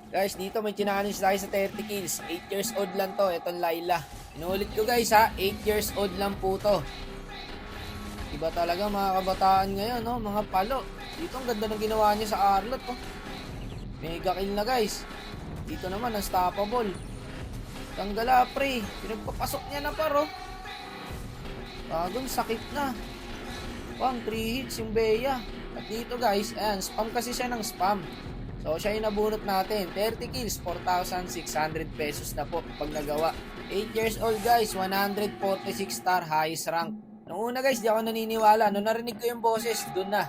Guys, dito may challenge tayo sa 30 kills. 8 years old lang to. Itong Layla. Inuulit ko guys ha. 8 years old lang po to. Iba talaga mga kabataan ngayon, no? Mga palo. Dito ang ganda ng ginawa niya sa Arlot, oh. Mega kill na guys. Dito naman, unstoppable. Tanggala pre. Pinagpapasok niya na paro. Bagong sakit na. Pang 3 hits yung Bea. At dito guys, ayan, spam kasi siya ng spam. So siya yung nabunot natin. 30 kills, 4,600 pesos na po pag nagawa. 8 years old guys, 146 star, highest rank. Noong una guys, di ako naniniwala. Nung narinig ko yung boses, dun na.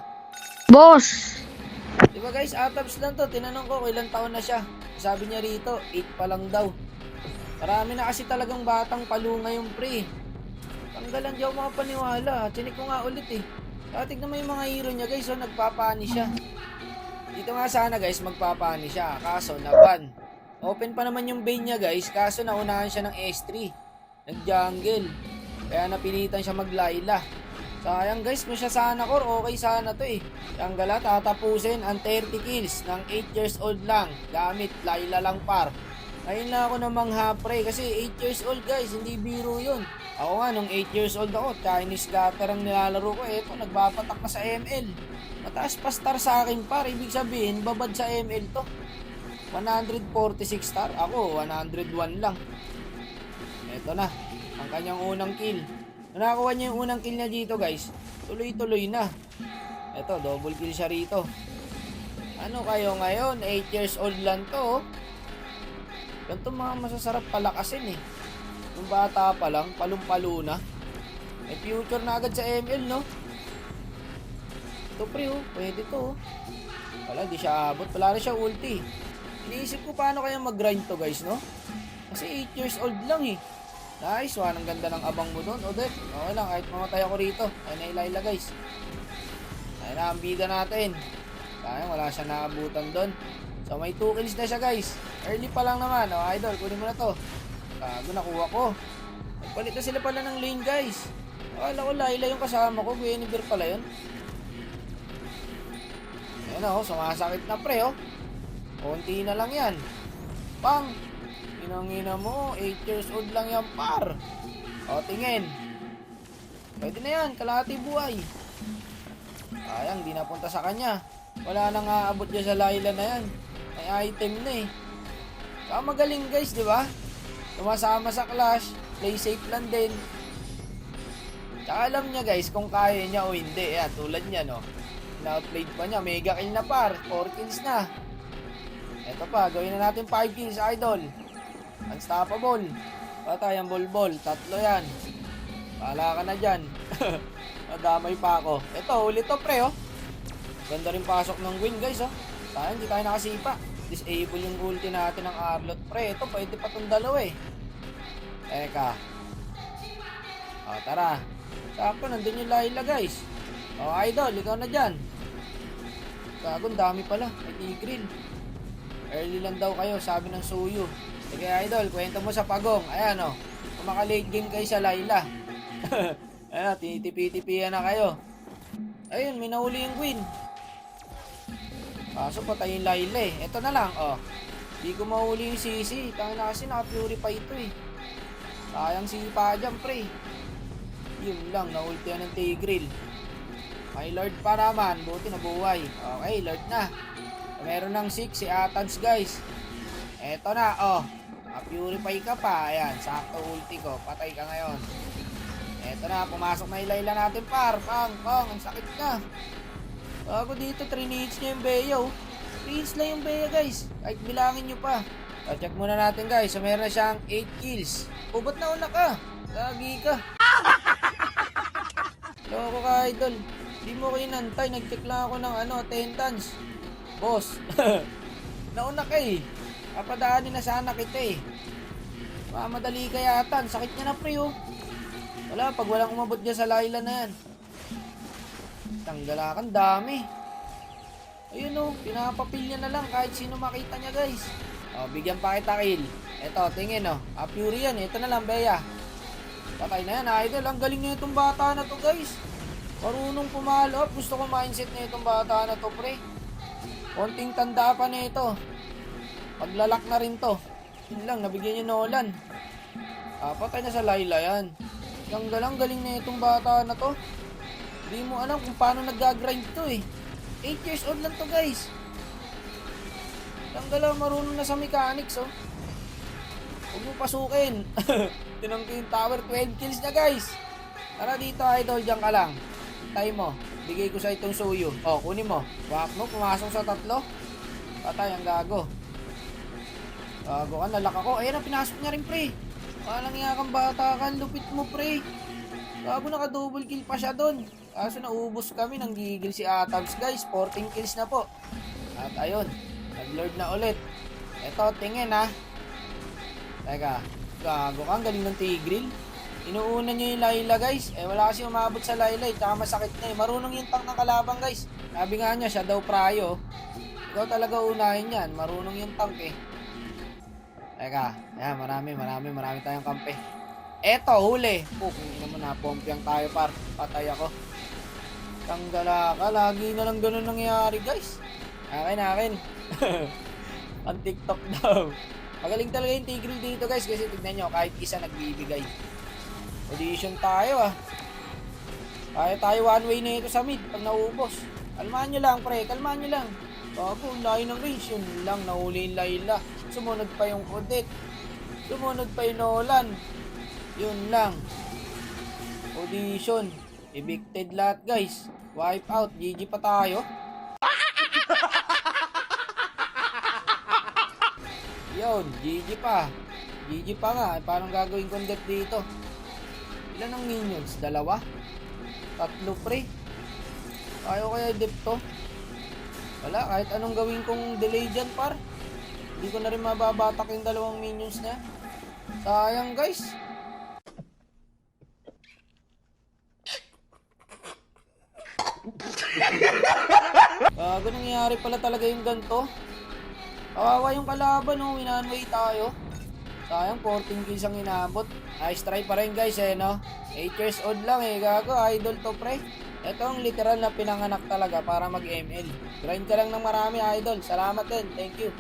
Boss! Diba guys, atabs lang to. Tinanong ko kailan taon na siya. Sabi niya rito, 8 pa lang daw. Marami na kasi talagang batang palunga yung pre. Tanggalan, di ako makapaniwala. Chinik ko nga ulit eh. Tignan mo yung mga hero niya guys, oh, nagpapani siya. Dito nga sana guys, magpapani siya. Kaso, naban. Open pa naman yung bane niya guys, kaso naunahan siya ng S3. Nag-jungle. Kaya napilitan siya mag-Layla. Sayang guys, kung siya sana core, okay sana to eh. Tanggala, tatapusin ang 30 kills ng 8 years old lang. Gamit, Layla lang par. Ngayon na ako namang hapre kasi 8 years old guys, hindi biro yun. Ako nga, nung 8 years old ako, Chinese Gutter ang nilalaro ko. Eto, nagbabatak na sa ML. Mataas pa star sa akin par, ibig sabihin, babad sa ML to. 146 star, ako 101 lang. Eto na, ang kanyang unang kill. Nung nakakuha niya yung unang kill niya dito guys, tuloy-tuloy na. Eto, double kill siya rito. Ano kayo ngayon? 8 years old lang to. Ganito mga masasarap palakasin eh. Nung bata pa lang, palong-palo na. May future na agad sa ML, no? Ito pre, oh. Pwede to, oh. Wala, di siya abot. Wala rin siya ulti. Iniisip ko paano kaya mag-grind to, guys, no? Kasi 8 years old lang, eh. Nice, ang ganda ng abang mo doon. Odette, okay lang, kahit mamatay ako rito. Ayun na Layla, guys. Ayun na ang bida natin. Kaya wala siya naabutan doon. So may 2 kills na siya guys. Early pa lang naman. O idol, kunin mo na to. Bago nakuha ko. Nagpalit na sila pala ng lane guys. Akala ko Layla yung kasama ko. Guinevere pala yun. Ayan o, sumasakit na pre o. Konti na lang yan. Pang! Inangina mo, 8 years old lang yan par. O tingin. Pwede na yan, kalahati buhay. Sayang, di napunta sa kanya. Wala nang aabot dyan sa Layla na yan. May item na eh. Saka magaling guys, di ba? Tumasama sa clash, play safe lang din. Saka alam niya guys kung kaya niya o hindi. Yan, tulad niya no. Na-outplayed pa niya, mega kill na par, 4 kills na. Eto pa, gawin na natin 5 kills idol. Unstoppable. Patay ang bolbol, 3 yan. Bahala ka na dyan. Nadamay pa ako. Eto, ulit to pre oh. Ganda rin pasok ng win guys oh. Sayang, hindi tayo nakasipa. Disable yung ulti natin ng Arlot. Pre, ito pwede pa itong dalawa eh. Teka. O, tara. Sakto, nandun yung Layla guys. O, idol, ikaw na dyan. Gagong dami pala. May Tigreal. Early lang daw kayo, sabi ng Suyu. Sige idol, kwento mo sa pagong. Ayan o. Kung maka-late game kayo sa Layla. Ayan, tinitipi-tipihan na kayo. Ayun, may nahuli yung win. Kaso patay yung Layla eh. Ito na lang, oh. Di ko mahuli yung CC. Tangin na kasi naka-purify ito eh. Sayang sipa dyan, pre. Yun lang, naultihan ng Tigreal. May Lord pa naman. Buti nabuhay. Okay, Lord na. Meron ng 6 si Atans, guys. Eto na, oh. Naka-purify ka pa. Ayan, sakto ulti ko. Patay ka ngayon. Eto na, pumasok na yung Layla natin, par. Pang, ang sakit na. Bago dito, 3 hits niya yung Bea, oh. 3 hits lang yung Bea, guys. Kahit bilangin nyo pa. So, check muna natin, guys. So, meron na siyang 8 kills. O, ba't nauna ka? Lagi ka. Loko ka, idol. Di mo ko inantay. Nag-check lang ako ng, 10 tons. Boss. Nauna ka eh. Kapadaanin na sana kita eh. Mamadali ka yata. Sakit niya na, pre, oh. Wala, pag walang umabot dyan sa Layla na yan. Tanggalakan, dami. Ayun o, pinapapil niya na lang kahit sino makita niya guys. O, bigyan pa kita kill. Eto, tingin o. Fury yan, ito na lang, Bea. Patay na yan, idol. Ang galing na itong bata na to guys. Marunong pumalo up. Gusto ko mindset na itong bata na to, pre. Konting tanda pa na ito. Paglalak na rin to. Yun lang, nabigyan niyo Nolan. Patay na sa Layla yan. Galing na itong bata na to. Hindi mo alam kung paano nag-grind to eh. 8 years old lang to guys. Marunong na sa mechanics oh. Huwag mo pasukin. Tinangkin yung tower, 12 kills na guys. Tara dito idol, dyan ka lang. Tay mo, bigay ko sa itong suyo. Kunin mo. Wak mo, pumasok sa 3. Patay, ang gago. Gago ka, nalak ako. Ayan na, pinasok niya rin pre. Walang iya kang bata ka, lupit mo pre. Gago, naka-double kill pa siya doon. Kaso naubos kami, nang gigil si Atabs guys. 14 kills na po. At ayun, nag-lord na ulit. Eto, tingin ha. Teka, gago ka, ang galing ng Tigreal. Inuuna nyo yung Layla guys. Wala kasi umabot sa Layla tsaka masakit na Marunong yung tank ng kalabang guys. Sabi nga niya, siya daw prayo. Ikaw talaga unahin yan. Marunong yung tank eh. Teka, ayan, marami tayong kampe. Eto, huli. Kung naman napompiang tayo par. Patay ako. Tanggala ka, lagi na lang ganun nangyayari guys. Akin. Ang TikTok daw. Magaling talaga yung Tigreal dito guys kasi tignan nyo, kahit isa nagbibigay. Audition tayo ah. Kaya tayo one way na ito sa mid pag naubos. Kalmahan nyo lang pre, kalmahan nyo lang. Bago, layo ng range, yun lang, nahuli yung Layla. Sumunod pa yung Odette. Sumunod pa yung Nolan. Yun lang. Audition. Evicted lahat guys. Wipe out, GG pa tayo. Yun, GG pa. GG pa nga. Parang gagawin kong death dito. Ilan ang minions? 2? 3 pre. Ayaw kaya death to? Wala, kahit anong gawin kong delay dyan par. Hindi ko na rin mababatak yung 2 minions na. Sayang guys. Bago nangyayari pala talaga yung ganito. Kawawa yung kalaban, no? Winanway tayo. Sayang, 14 kills ang inabot. Nice try pa rin guys, no? 8 years old lang eh, gago. Idol to pre. Ito ang literal na pinanganak talaga para mag-ML. Grind ka lang ng marami, idol. Salamat din. Thank you.